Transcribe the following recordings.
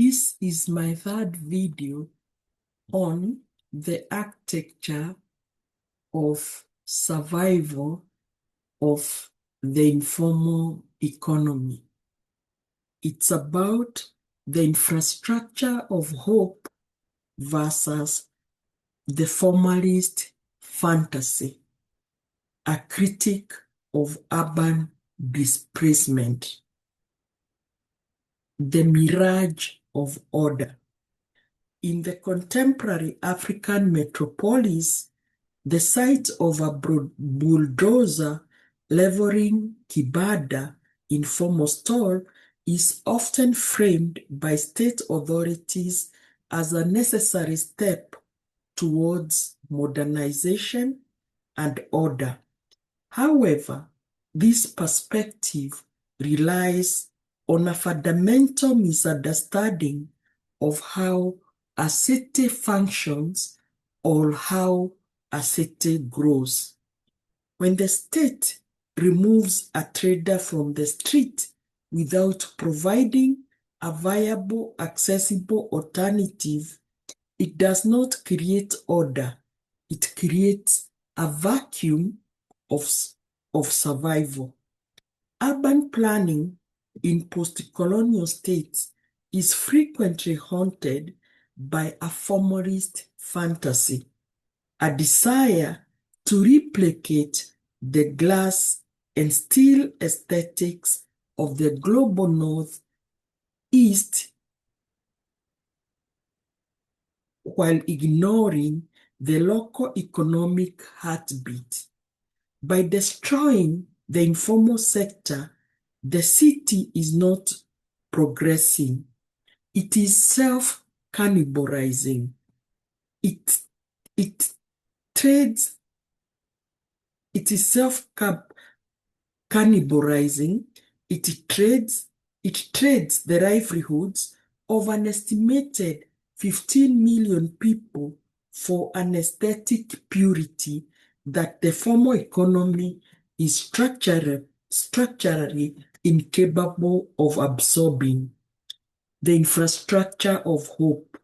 This is my third video on the architecture of survival of the informal economy. It's about the infrastructure of hope versus the formalist fantasy, a critique of urban displacement, the mirage of order. In the contemporary African metropolis, the sight of a bulldozer leveling kibada in formal store is often framed by state authorities as a necessary step towards modernization and order. However, this perspective relies on a fundamental misunderstanding of how a city functions or how a city grows. When the state removes a trader from the street without providing a viable, accessible alternative, it does not create order. It creates a vacuum of survival. Urban planning in post-colonial states is frequently haunted by a formalist fantasy, a desire to replicate the glass and steel aesthetics of the global Northeast while ignoring the local economic heartbeat. By destroying the informal sector, the city is not progressing. It is self-cannibalizing. It is self-cannibalizing. It trades the livelihoods of an estimated 15 million people for an aesthetic purity that the formal economy is structurally incapable of absorbing. The infrastructure of hope.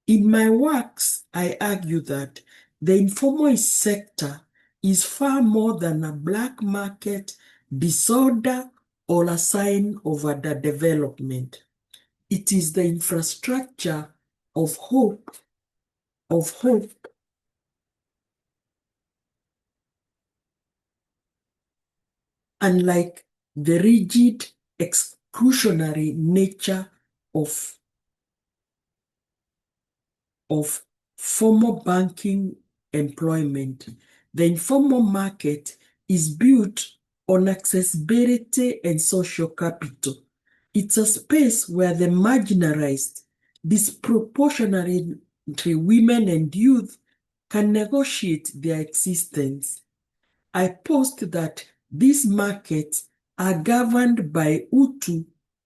In my works, I argue that the informal sector is far more than a black market disorder or a sign of underdevelopment. It is the infrastructure of hope, unlike the rigid, exclusionary nature of formal banking employment. The informal market is built on accessibility and social capital. It's a space where the marginalized, disproportionately women and youth, can negotiate their existence. I post that these markets are governed by Utu,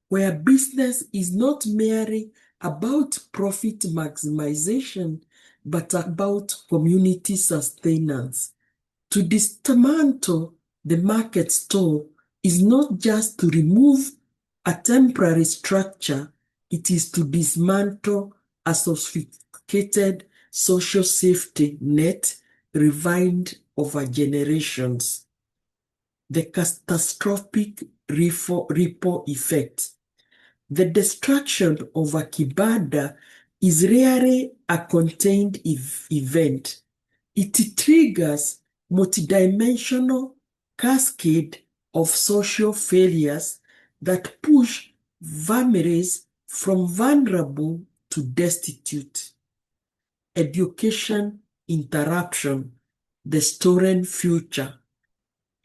where business is not merely about profit maximization, but about community sustenance. To dismantle the market stall is not just to remove a temporary structure, it is to dismantle a sophisticated social safety net refined over generations. The catastrophic ripple effect. The destruction of a kibanda is rarely a contained event. It triggers multidimensional cascade of social failures that push families from vulnerable to destitute. Education interruption, the stolen future.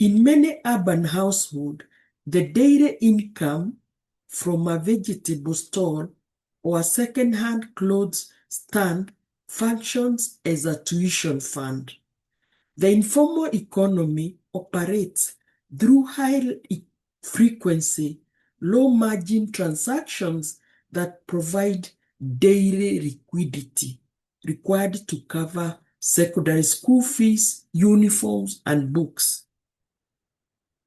In many urban households, the daily income from a vegetable store or a second-hand clothes stand functions as a tuition fund. The informal economy operates through high-frequency, low-margin transactions that provide daily liquidity required to cover secondary school fees, uniforms, and books.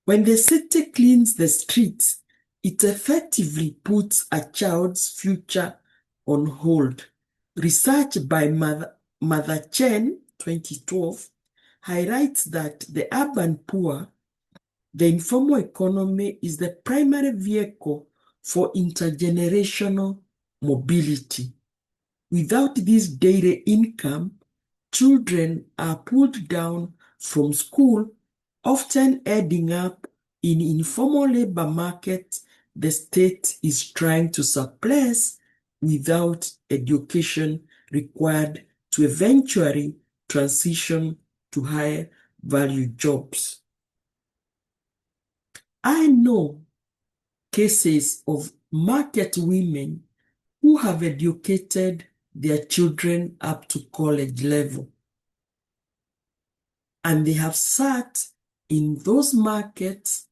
When the city cleans the streets, It effectively puts a child's future on hold. Research by Mother Chen, 2012, highlights that the urban poor, the informal economy is the primary vehicle for intergenerational mobility. Without this daily income, children are pulled down from school, often ending up in informal labor markets the state is trying to suppress without education required to eventually transition to higher value jobs. I know cases of market women who have educated their children up to college level, and they have sat in those markets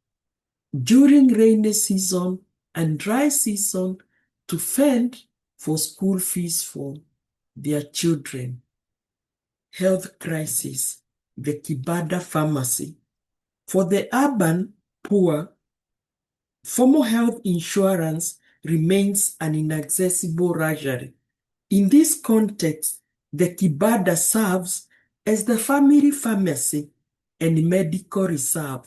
during rainy season and dry season to fend for school fees for their children. Health crisis, the Kibada pharmacy. For the urban poor, formal health insurance remains an inaccessible luxury. In this context, the Kibada serves as the family pharmacy and medical reserve.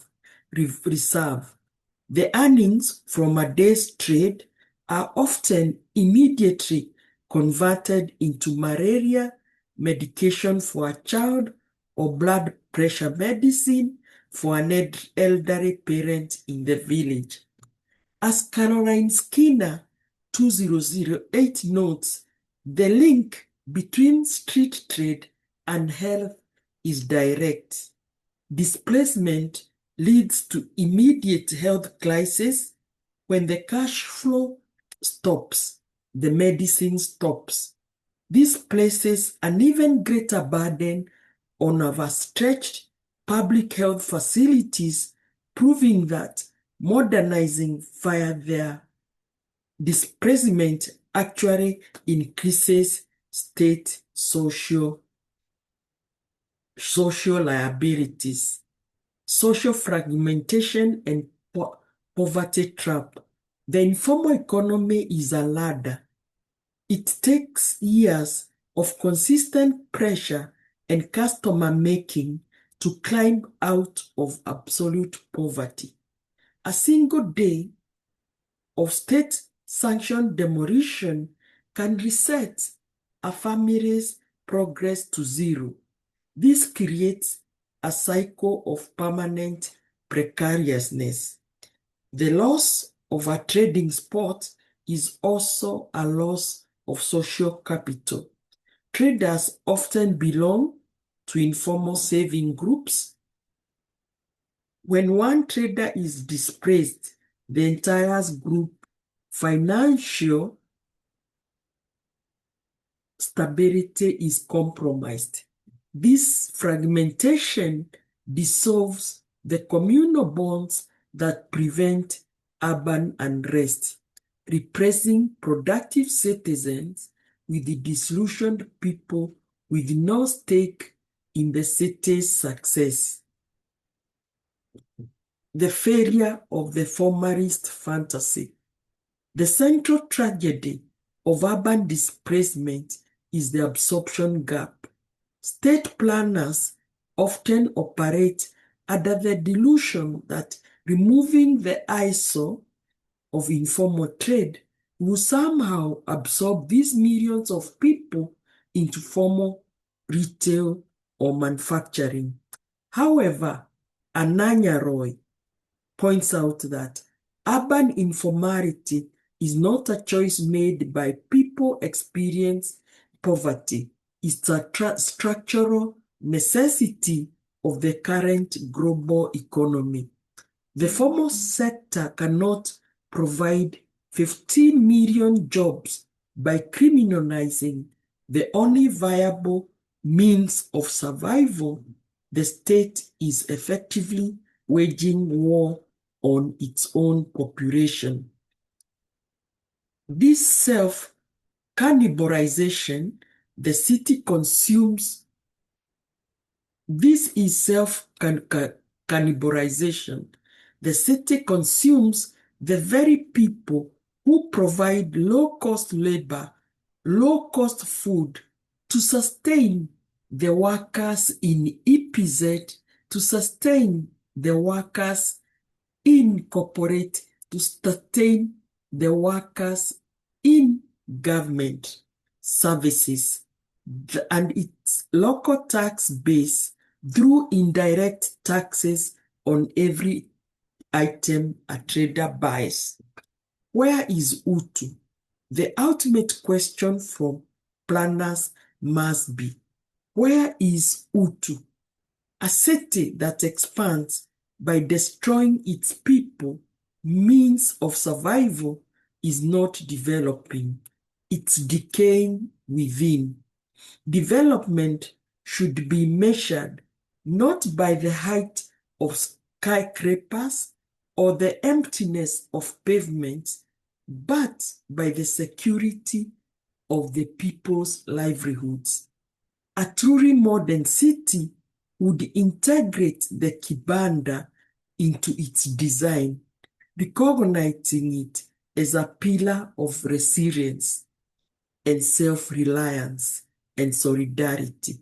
The earnings from a day's trade are often immediately converted into malaria medication for a child or blood pressure medicine for an elderly parent in the village. As Caroline Skinner 2008 notes, the link between street trade and health is direct. Displacement leads to immediate health crisis. When the cash flow stops, the medicine stops. This places an even greater burden on overstretched public health facilities, proving that modernizing via their displacement actually increases state social liabilities. Social fragmentation and poverty trap. The informal economy is a ladder. It takes years of consistent pressure and customer making to climb out of absolute poverty. A single day of state-sanctioned demolition can reset a family's progress to zero. This creates a cycle of permanent precariousness. The loss of a trading spot is also a loss of social capital. Traders often belong to informal saving groups. When one trader is displaced, the entire group financial stability is compromised. This fragmentation dissolves the communal bonds that prevent urban unrest, repressing productive citizens with the disillusioned people with no stake in the city's success. The failure of the formalist fantasy. The central tragedy of urban displacement is the absorption gap. State planners often operate under the delusion that removing the eyesore of informal trade will somehow absorb these millions of people into formal retail or manufacturing. However, Ananya Roy points out that urban informality is not a choice made by people experiencing poverty. It's a structural necessity of the current global economy. The formal sector cannot provide 15 million jobs by criminalizing the only viable means of survival. The state is effectively waging war on its own population. This self-cannibalization, the city consumes. This is self-cannibalization. The city consumes the very people who provide low-cost labor, low-cost food to sustain the workers in EPZ, to sustain the workers in corporate, to sustain the workers in government services, and its local tax base through indirect taxes on every item a trader buys. Where is Utu? The ultimate question from planners must be, where is Utu? A city that expands by destroying its people means of survival is not developing, it's decaying within. Development should be measured not by the height of skyscrapers or the emptiness of pavements, but by the security of the people's livelihoods. A truly modern city would integrate the kibanda into its design, recognizing it as a pillar of resilience and self-reliance and solidarity,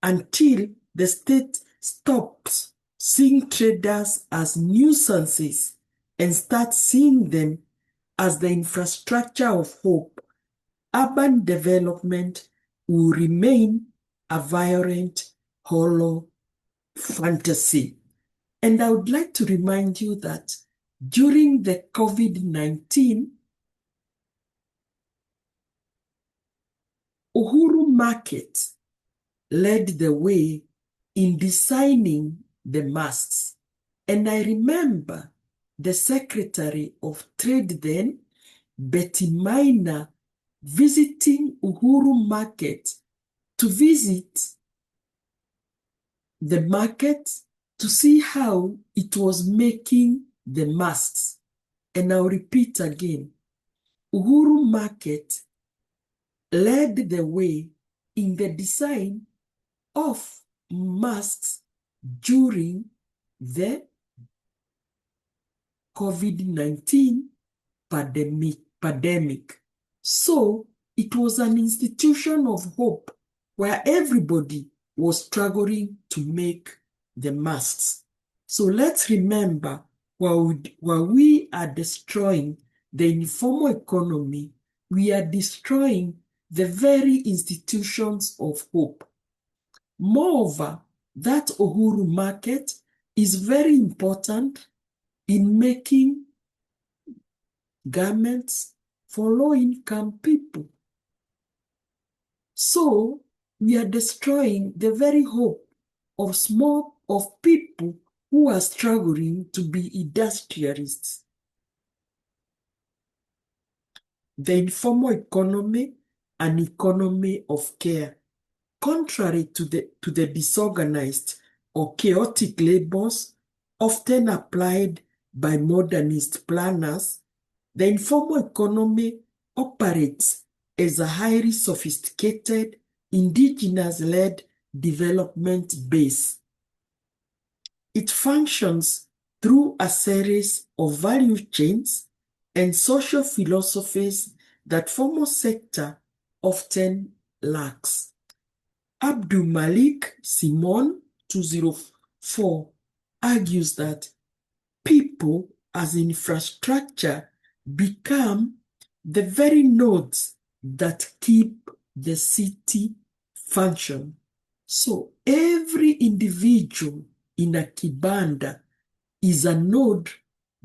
until the state stops seeing traders as nuisances and starts seeing them as the infrastructure of hope. Urban development will remain a violent, hollow fantasy. And I would like to remind you that during the COVID-19, Uhuru Market led the way in designing the masks. And I remember the Secretary of Trade then, Betty Minor, visiting Uhuru Market to visit the market to see how it was making the masks. And I'll repeat again, Uhuru Market led the way in the design of masks during the COVID-19 pandemic. So it was an institution of hope where everybody was struggling to make the masks. So let's remember, while we are destroying the informal economy, we are destroying the very institutions of hope. Moreover, that Uhuru Market is very important in making garments for low-income people. So we are destroying the very hope of people who are struggling to be industrialists. The informal economy, an economy of care. Contrary to the disorganized or chaotic labors often applied by modernist planners, the informal economy operates as a highly sophisticated, indigenous-led development base. It functions through a series of value chains and social philosophies that formal sector often lacks. Abdul Malik Simon 204 argues that people as infrastructure become the very nodes that keep the city function. So every individual in a kibanda is a node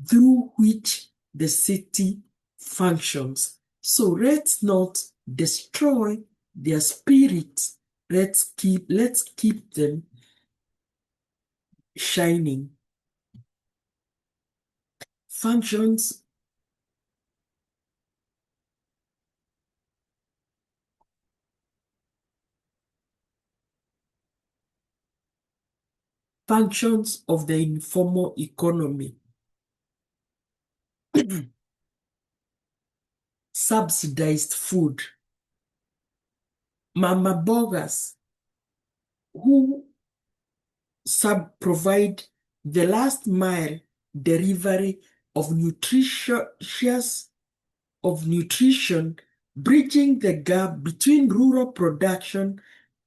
through which the city functions. So let's not destroy their spirits. Let's keep them shining. Functions of the informal economy. Subsidized food. Mama Bogas, who provide the last mile delivery of nutrition, bridging the gap between rural production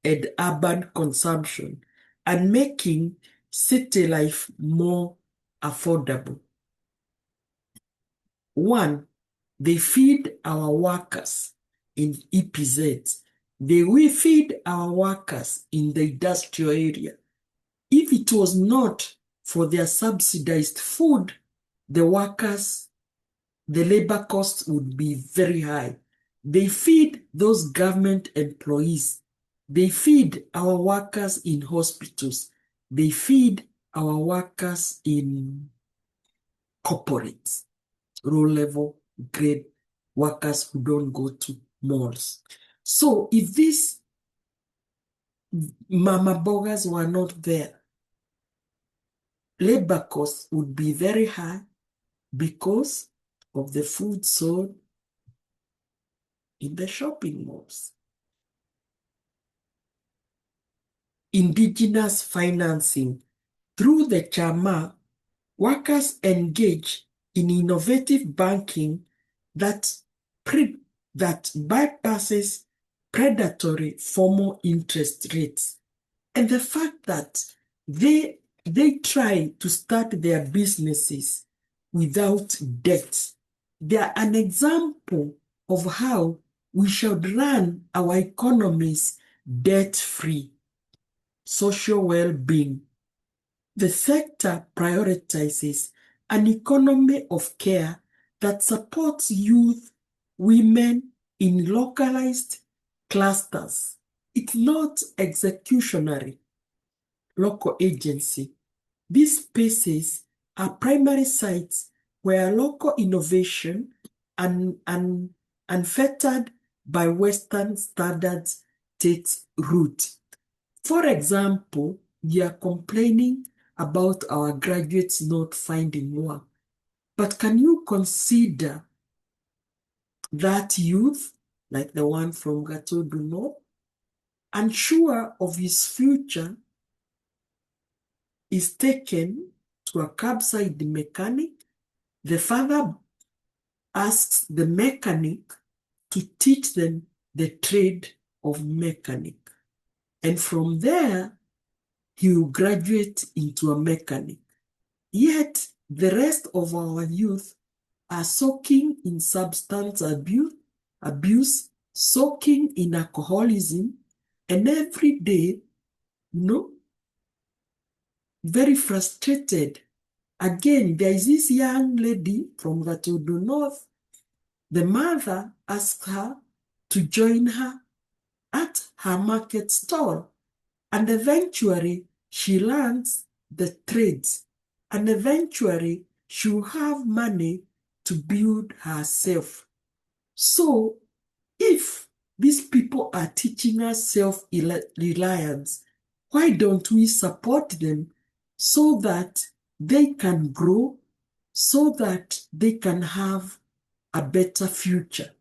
and urban consumption, and making city life more affordable. 1, they feed our workers in EPZ. We feed our workers in the industrial area. If it was not for their subsidized food, the labor costs would be very high. They feed those government employees. They feed our workers in hospitals. They feed our workers in corporates, low-level grade workers who don't go to malls. So if these mama bogas were not there, labor costs would be very high because of the food sold in the shopping malls. Indigenous financing. Through the Chama, workers engage in innovative banking that bypasses predatory formal interest rates. And the fact that they try to start their businesses without debt. They are an example of how we should run our economies debt-free. Social well-being. The sector prioritizes an economy of care that supports youth, women in localized clusters. It's not executionary. Local agency. These spaces are primary sites where local innovation and unfettered by Western standards takes root. For example, we are complaining about our graduates not finding work. But can you consider that youth, like the one from Gato Duno, unsure of his future, is taken to a curbside mechanic? The father asks the mechanic to teach them the trade of mechanic. And from there, he will graduate into a mechanic. Yet, the rest of our youth are soaking in substance abuse, soaking in alcoholism, and every day, very frustrated. Again, there is this young lady from Gatudu North. The mother asked her to join her at her market stall. And eventually, she learns the trades. And eventually, she'll have money to build herself. So, if these people are teaching us self-reliance, why don't we support them so that they can grow, so that they can have a better future?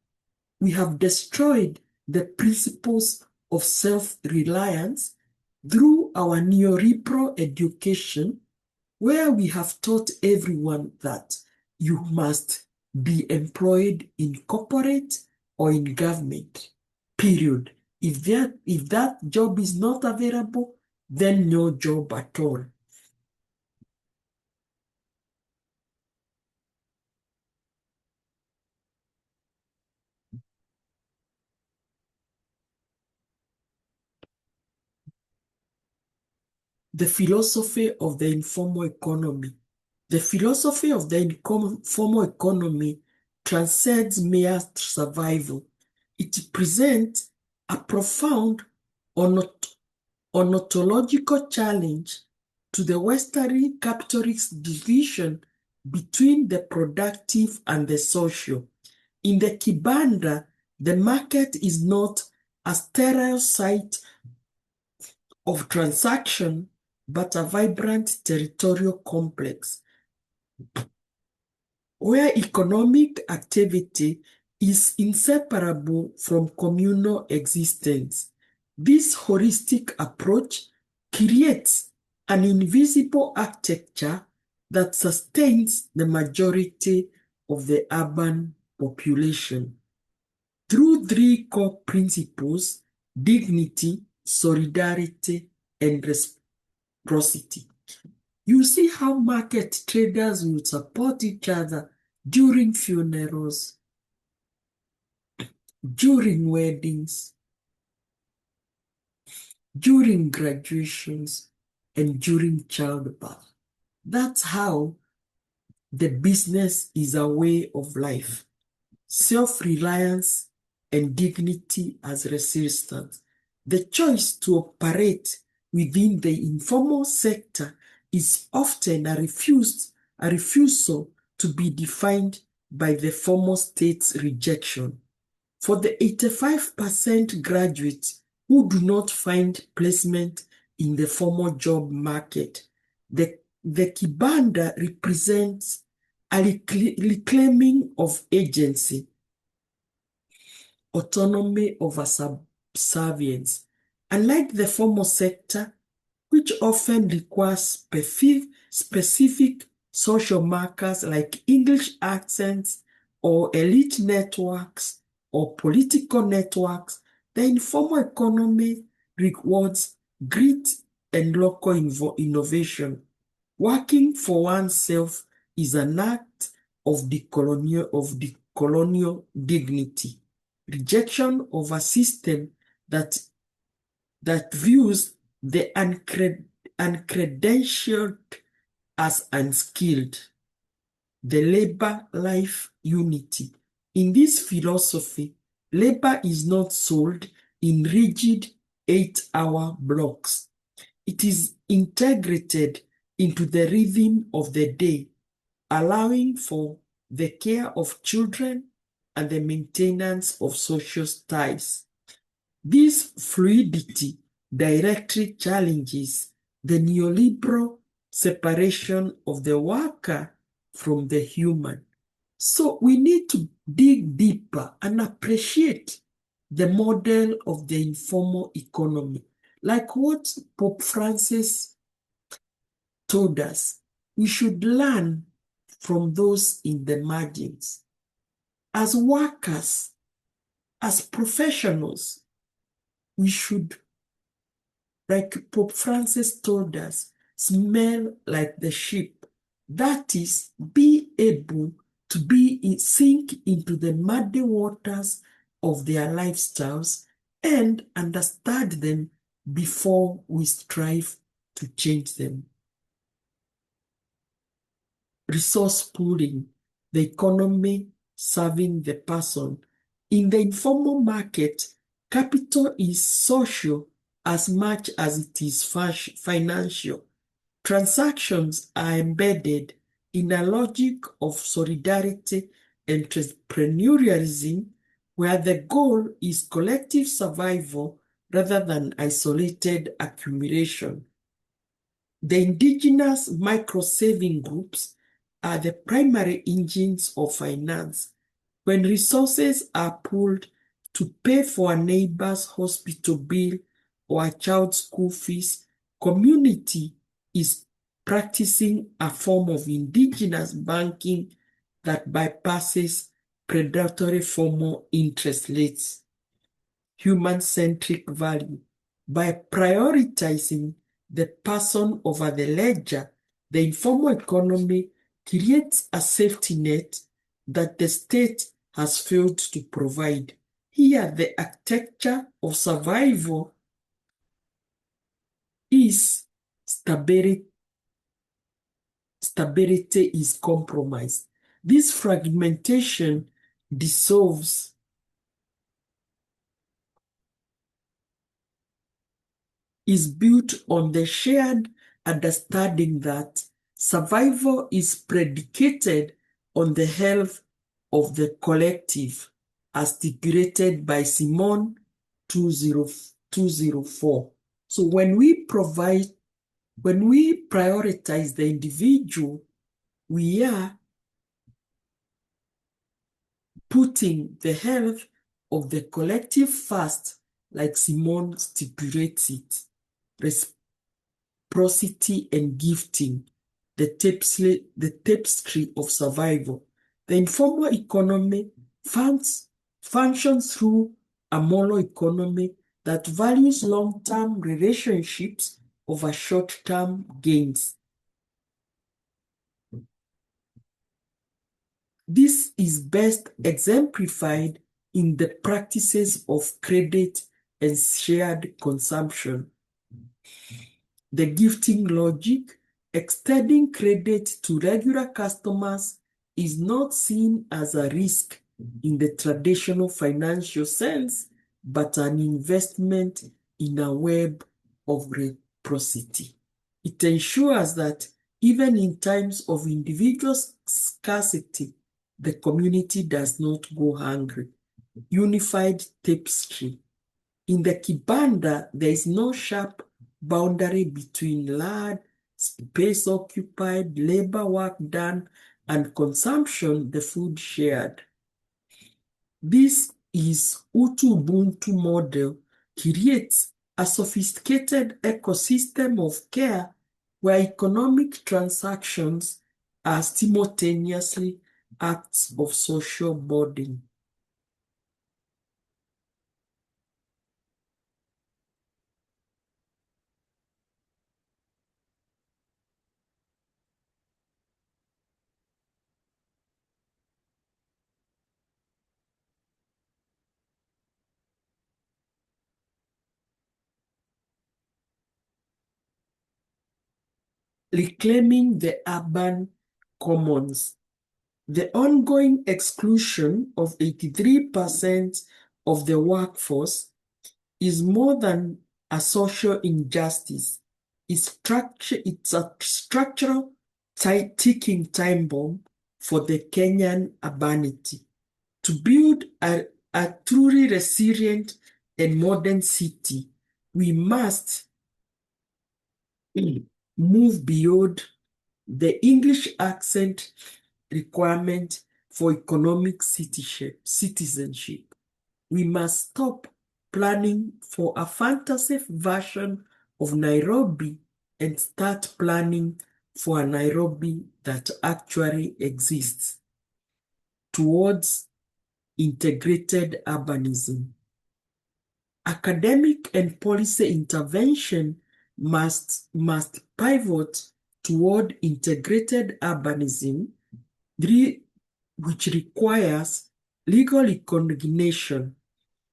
We have destroyed the principles of self-reliance through our neoliberal education, where we have taught everyone that you must be employed in corporate or in government, period. If that job is not available, then no job at all. The philosophy of the informal economy. The philosophy of the informal economy transcends mere survival. It presents a profound ontological challenge to the Western capitalist division between the productive and the social. In the Kibanda, the market is not a sterile site of transaction, but a vibrant territorial complex where economic activity is inseparable from communal existence. This holistic approach creates an invisible architecture that sustains the majority of the urban population. Through three core principles: dignity, solidarity, and reciprocity. You see how market traders will support each other during funerals, during weddings, during graduations, and during childbirth. That's how the business is a way of life. Self-reliance and dignity as resistance. The choice to operate within the informal sector is often a refusal to be defined by the formal state's rejection. For the 85% graduates who do not find placement in the formal job market, the kibanda represents a reclaiming of agency, autonomy over subservience. Unlike the formal sector, which often requires specific social markers like English accents or elite networks or political networks, the informal economy rewards grit and local innovation. Working for oneself is an act of the colonial dignity. Rejection of a system that views the uncredentialed as unskilled. The labor-life unity. In this philosophy, labor is not sold in rigid 8-hour blocks. It is integrated into the rhythm of the day, allowing for the care of children and the maintenance of social ties. This fluidity directly challenges the neoliberal separation of the worker from the human. So we need to dig deeper and appreciate the model of the informal economy. Like what Pope Francis told us, we should learn from those in the margins. As workers, as professionals, we should, like Pope Francis told us, smell like the sheep. That is, be able to sink into the muddy waters of their lifestyles and understand them before we strive to change them. Resource pooling, the economy serving the person. In the informal market, capital is social as much as it is financial. Transactions are embedded in a logic of solidarity and entrepreneurialism, where the goal is collective survival rather than isolated accumulation. The indigenous micro-saving groups are the primary engines of finance. When resources are pooled to pay for a neighbor's hospital bill or a child's school fees, community is practicing a form of indigenous banking that bypasses predatory formal interest rates. Human-centric value. By prioritizing the person over the ledger, the informal economy creates a safety net that the state has failed to provide. Here, the architecture of survival is stability is compromised. This fragmentation dissolves is built on the shared understanding that survival is predicated on the health of the collective, as stipulated by Simon 204. So when we prioritize the individual, we are putting the health of the collective first, like Simon stipulates it. Reciprocity and gifting. the tapestry of survival. The informal economy functions through a moral economy that values long-term relationships over short-term gains. This is best exemplified in the practices of credit and shared consumption. The gifting logic, extending credit to regular customers, is not seen as a risk in the traditional financial sense, but an investment in a web of reciprocity. It ensures that even in times of individual scarcity, the community does not go hungry. Unified tapestry. In the kibanda, there is no sharp boundary between land, space occupied, labor work done, and consumption, the food shared. This is Ubuntu model creates a sophisticated ecosystem of care where economic transactions are simultaneously acts of social bonding. Reclaiming the urban commons. The ongoing exclusion of 83% of the workforce is more than a social injustice. It's a structural ticking time bomb for the Kenyan urbanity. To build a truly resilient and modern city, we must move beyond the English accent requirement for economic citizenship. We must stop planning for a fantasy version of Nairobi and start planning for a Nairobi that actually exists towards integrated urbanism. Academic and policy intervention must pivot toward integrated urbanism, which requires legal recognition.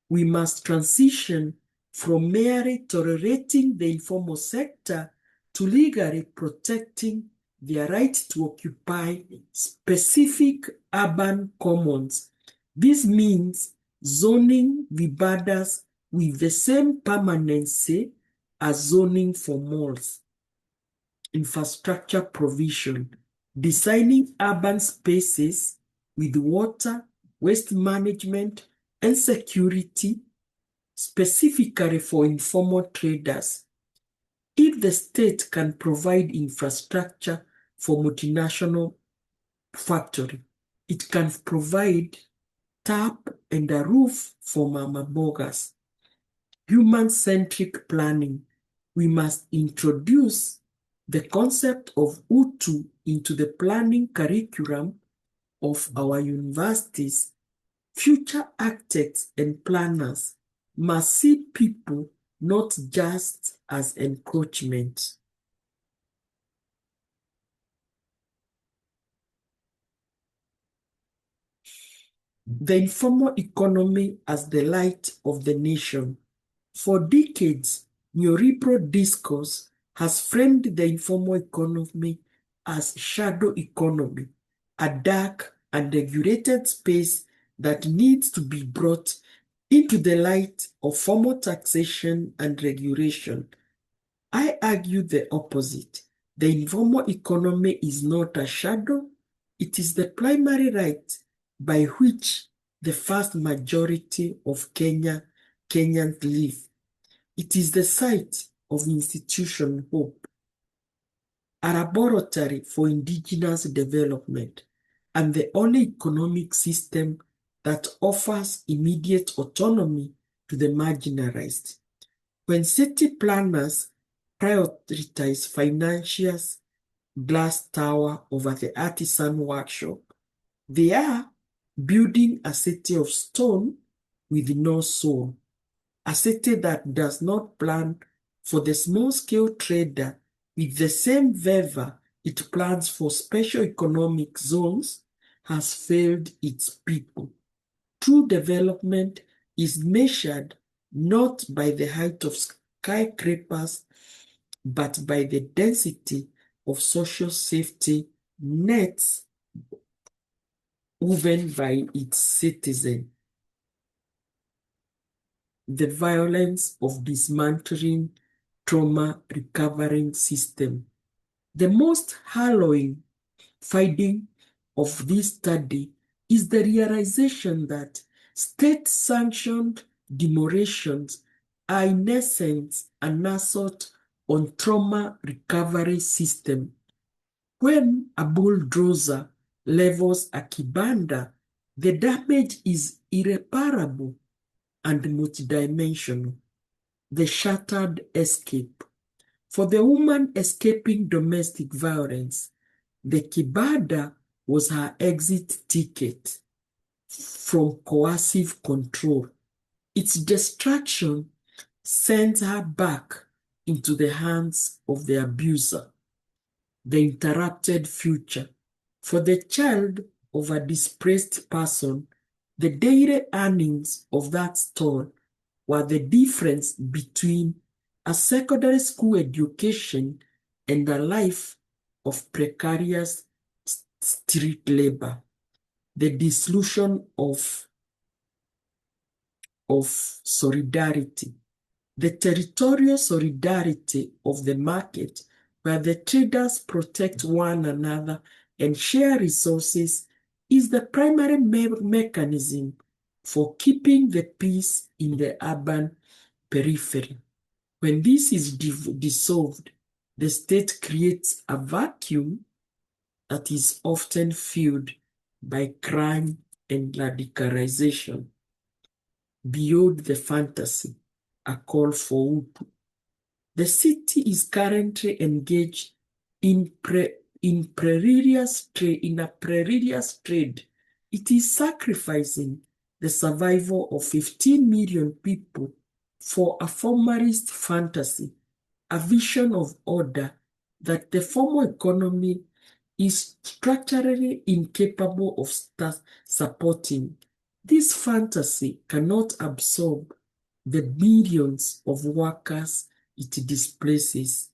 We must transition from merely tolerating the informal sector to legally protecting their right to occupy specific urban commons. This means zoning vibadas with the same permanency as zoning for malls. Infrastructure provision, designing urban spaces with water, waste management, and security specifically for informal traders. If the state can provide infrastructure for multinational factory, it can provide tap and a roof for mama bogas. Human-centric planning. We must introduce the concept of Utu into the planning curriculum of our universities. Future architects and planners must see people not just as encroachment. The informal economy as the light of the nation. For decades, neoliberal discourse has framed the informal economy as shadow economy, a dark and regulated space that needs to be brought into the light of formal taxation and regulation. I argue the opposite. The informal economy is not a shadow, it is the primary right by which the vast majority of Kenyans live. It is the site of institution hope, a laboratory for indigenous development, and the only economic system that offers immediate autonomy to the marginalized. When city planners prioritize glass tower over the artisan workshop. They are building a city of stone with no soul, a city that does not plan for the small-scale trader with the same fervor it plans for special economic zones has failed its people. True development is measured not by the height of skyscrapers, but by the density of social safety nets woven by its citizens. The violence of dismantling trauma recovering system. The most harrowing finding of this study is the realization that state-sanctioned demolitions are in essence an assault on trauma recovery system. When a bulldozer levels a kibanda, the damage is irreparable and multidimensional. The shattered escape. For the woman escaping domestic violence, the kibanda was her exit ticket from coercive control. Its destruction sent her back into the hands of the abuser. The interrupted future. For the child of a displaced person, the daily earnings of that store were the difference between a secondary school education and a life of precarious street labor. The dissolution of solidarity. The territorial solidarity of the market, where the traders protect one another and share resources, is the primary mechanism for keeping the peace in the urban periphery. When this is dissolved, the state creates a vacuum that is often filled by crime and radicalization. Beyond the fantasy, a call for Utu. The city is currently engaged in a perilous trade. It is sacrificing the survival of 15 million people for a formalist fantasy, a vision of order that the formal economy is structurally incapable of supporting. This fantasy cannot absorb the millions of workers it displaces.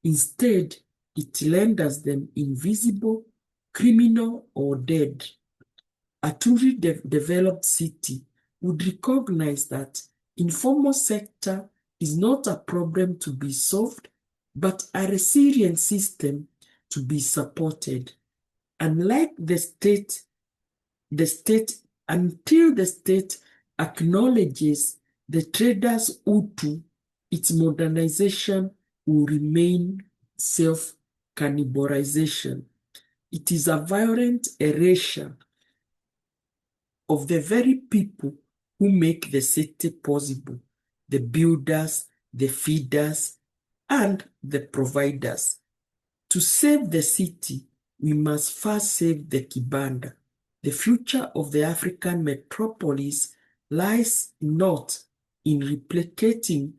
Instead, it renders them invisible, criminal, or dead. A truly developed city would recognize that informal sector is not a problem to be solved, but a resilient system to be supported. Unlike the state, until the state acknowledges the traders' Utu, its modernization will remain self-cannibalization. It is a violent erasure of the very people who make the city possible, the builders, the feeders, and the providers. To save the city, we must first save the kibanda. The future of the African metropolis lies not in replicating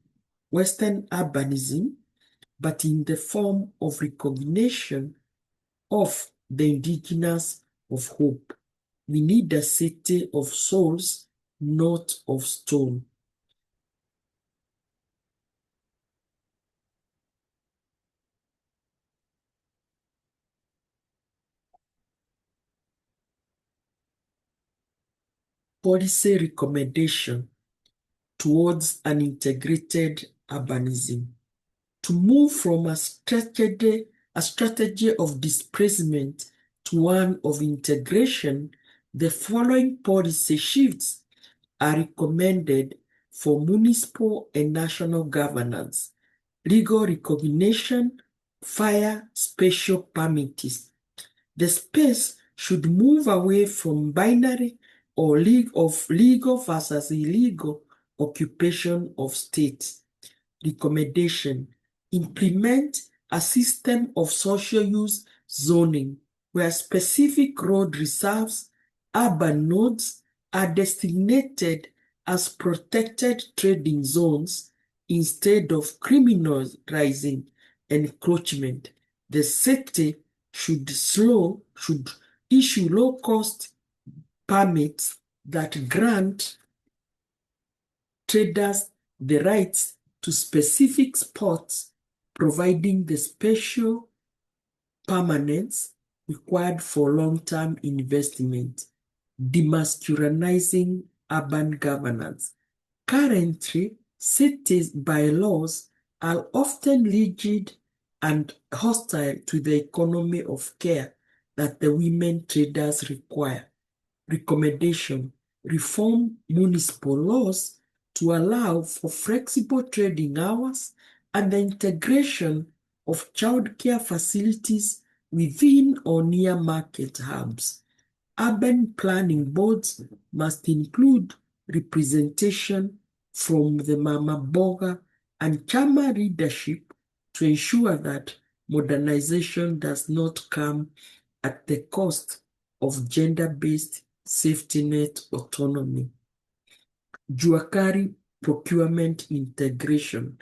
Western urbanism, but in the form of recognition of the indigenous of hope. We need a city of souls, not of stone. Policy recommendation towards an integrated urbanism. To move from a strategy of displacement to one of integration, the following policy shifts are recommended for municipal and national governance: legal recognition via special permits. The space should move away from binary or legal versus illegal occupation of states. Recommendation: implement a system of social use zoning where specific road reserves, urban nodes are designated as protected trading zones instead of criminalizing encroachment. The city should issue low-cost permits that grant traders the rights to specific spots, providing the special permanence required for long-term investment, demasculinizing urban governance. Currently, cities' bylaws are often rigid and hostile to the economy of care that the women traders require. Recommendation: reform municipal laws to allow for flexible trading hours and the integration of childcare facilities within or near market hubs. Urban planning boards must include representation from the Mama Boga and Chama leadership to ensure that modernization does not come at the cost of gender-based safety net autonomy. Juakari procurement integration.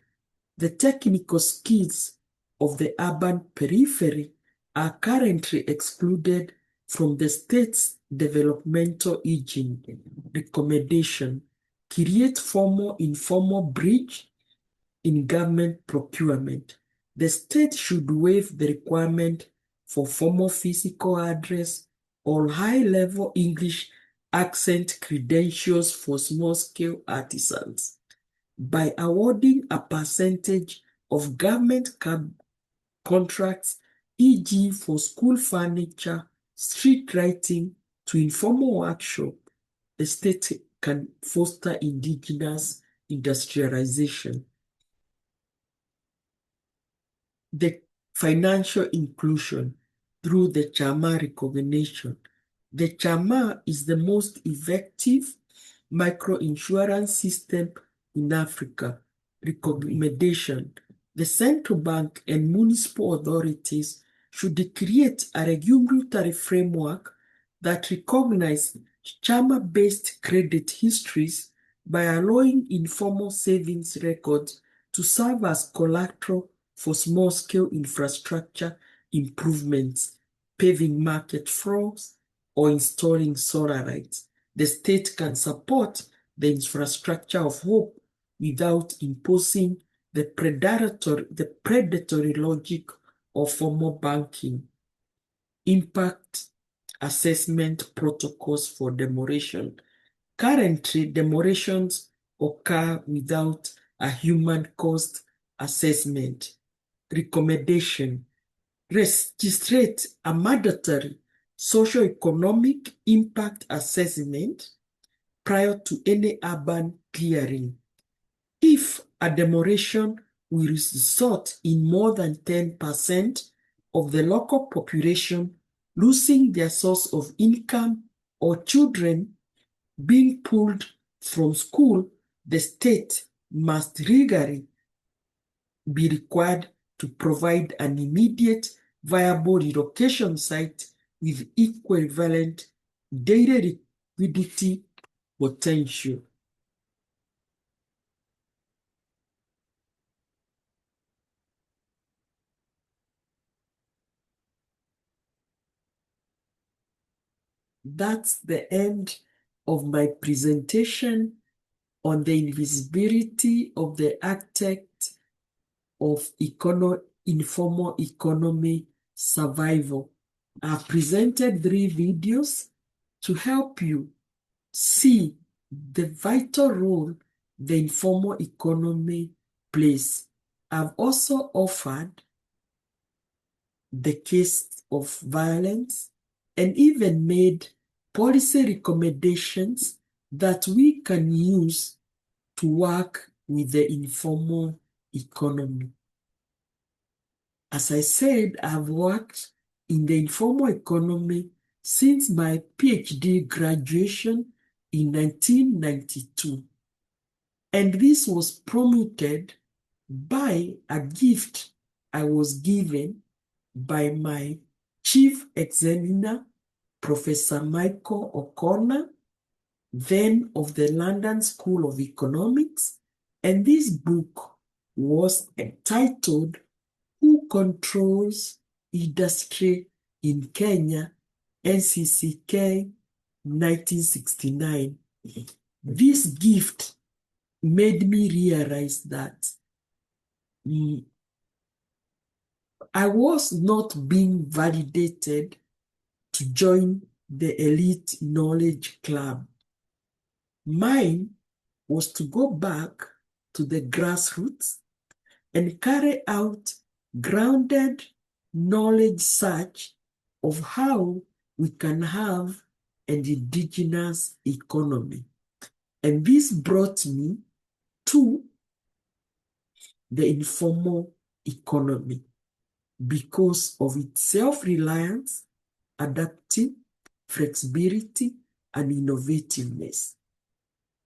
The technical skills of the urban periphery are currently excluded from the state's developmental engine. Recommendation: create formal-informal bridge in government procurement. The state should waive the requirement for formal physical address or high-level English accent credentials for small-scale artisans by awarding a percentage of government contracts, e.g. for school furniture, street lighting, to informal workshop. The state can foster indigenous industrialization. The financial inclusion through the Chama recognition. The Chama is the most effective microinsurance system in Africa. Recommendation: the central bank and municipal authorities should create a regulatory framework that recognizes Chama-based credit histories by allowing informal savings records to serve as collateral for small-scale infrastructure improvements, paving market floors, or installing solar lights. The state can support the infrastructure of hope without imposing the predatory logic of formal banking. Impact assessment protocols for demolition. Currently, demolitions occur without a human cost assessment. Recommendation: registrate a mandatory socio-economic impact assessment prior to any urban clearing. If a demolition will result in more than 10% of the local population losing their source of income or children being pulled from school, the state must legally be required to provide an immediate viable relocation site with equivalent daily liquidity potential. That's the end of my presentation on the invisibility of the architect of informal economy survival. I presented 3 videos to help you see the vital role the informal economy plays. I've also offered the case of violence and even made policy recommendations that we can use to work with the informal economy. As I said, I've worked in the informal economy since my PhD graduation in 1992. And this was promoted by a gift I was given by my chief examiner, Professor Michael O'Connor, then of the London School of Economics, and this book was entitled Who Controls Industry in Kenya, NCCK 1969. This gift made me realize that I was not being validated to join the elite knowledge club. Mine was to go back to the grassroots and carry out grounded knowledge search of how we can have an indigenous economy. And this brought me to the informal economy because of its self-reliance, adaptive, flexibility, and innovativeness.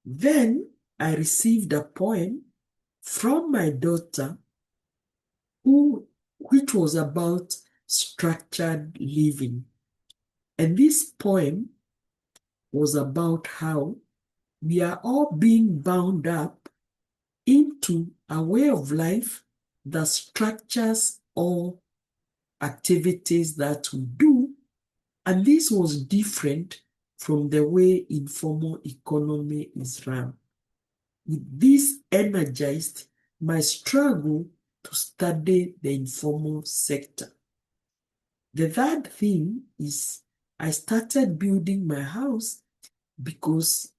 Then I received a poem from my daughter which was about structured living. And this poem was about how we are all being bound up into a way of life that structures all activities that we do. And this was different from the way informal economy is run. This energized my struggle to study the informal sector. The third thing is I started building my house because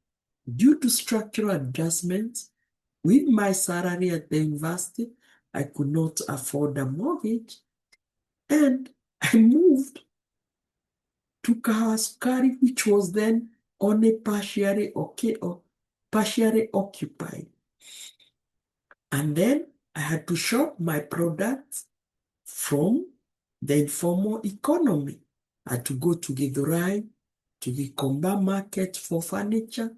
due to structural adjustments, with my salary at the university, I could not afford a mortgage. And I moved to Kahaskari, which was then only partially occupied. And then I had to shop my products from the informal economy. I had to go to Githurai, to the Komba market for furniture,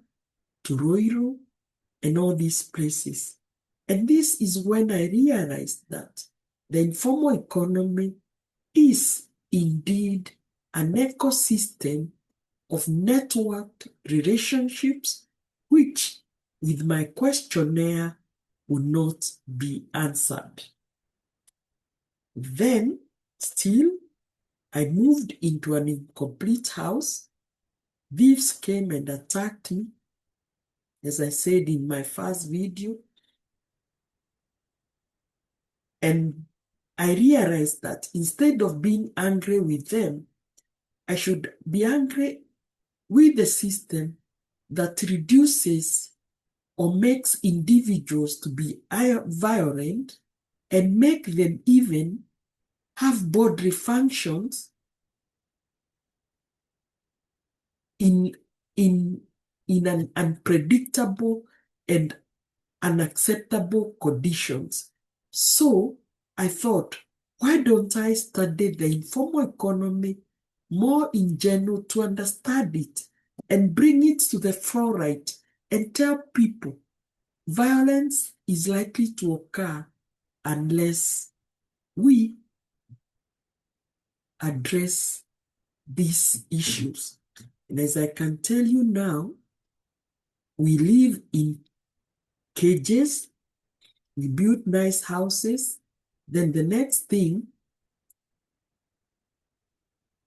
to Ruiru, and all these places. And this is when I realized that the informal economy is indeed an ecosystem of networked relationships, which, with my questionnaire, would not be answered. Then, still, I moved into an incomplete house. Thieves came and attacked me, as I said in my first video. And I realized that instead of being angry with them, I should be angry with the system that reduces or makes individuals to be violent and make them even have bodily functions in an unpredictable and unacceptable conditions. So I thought, why don't I study the informal economy more in general to understand it and bring it to the forefront and tell people violence is likely to occur unless we address these issues. And as I can tell you now, we live in cages, we build nice houses, then the next thing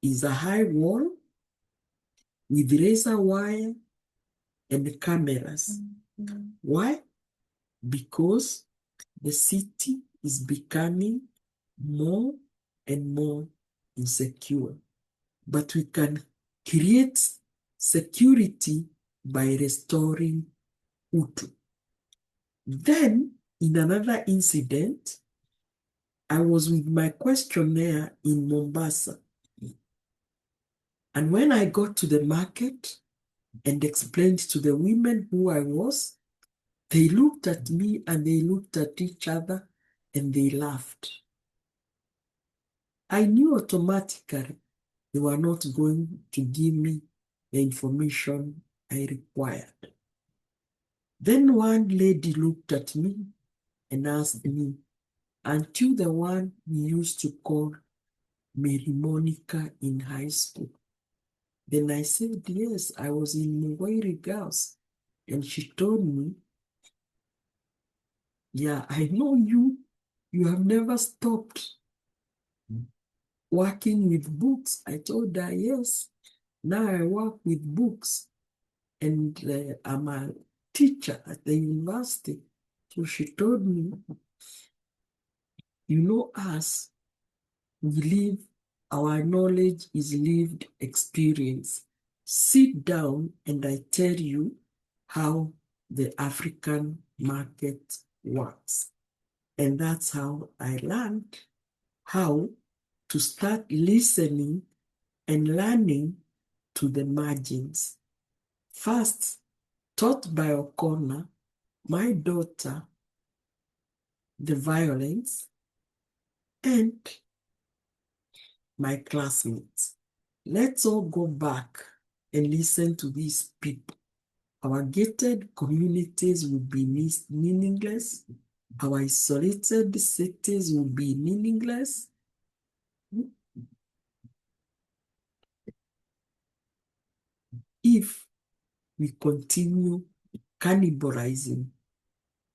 is a high wall with razor wire and cameras. Why? Because the city is becoming more and more insecure. But we can create security by restoring Utu. Then, in another incident, I was with my questionnaire in Mombasa. And when I got to the market and explained to the women who I was, they looked at me and they looked at each other and they laughed. I knew automatically they were not going to give me the information I required. Then one lady looked at me and asked me, until the one we used to call Mary Monica in high school. Then I said, yes, I was in Mugwiri Girls. And she told me, yeah, I know you. You have never stopped working with books. I told her, yes. Now I work with books. And I'm a teacher at the university. So she told me, you know us, we live, our knowledge is lived experience. Sit down and I tell you how the African market works. And that's how I learned how to start listening and learning to the margins. First, taught by O'Connor, my daughter, the violence, and my classmates. Let's all go back and listen to these people. Our gated communities will be meaningless. Our isolated cities will be meaningless. If we continue cannibalizing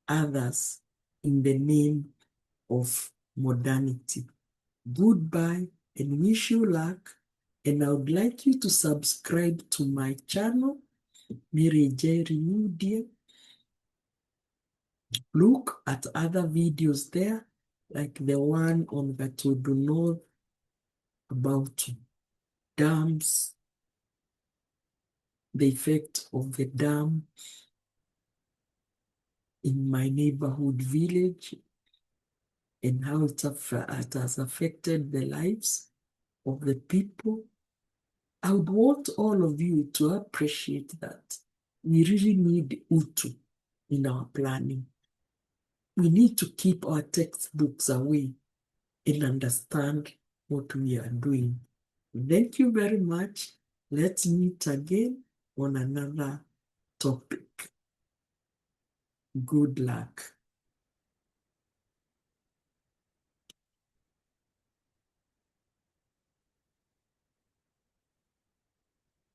others in the name of modernity. Goodbye and wish you luck. And I would like you to subscribe to my channel, Mary Jerry Media. Look at other videos there, like the one on Gatodo North about dams, the effect of the dam in my neighborhood village, and how it has affected the lives of the people. I would want all of you to appreciate that. We really need Utu in our planning. We need to keep our textbooks away and understand what we are doing. Thank you very much. Let's meet again on another topic. Good luck.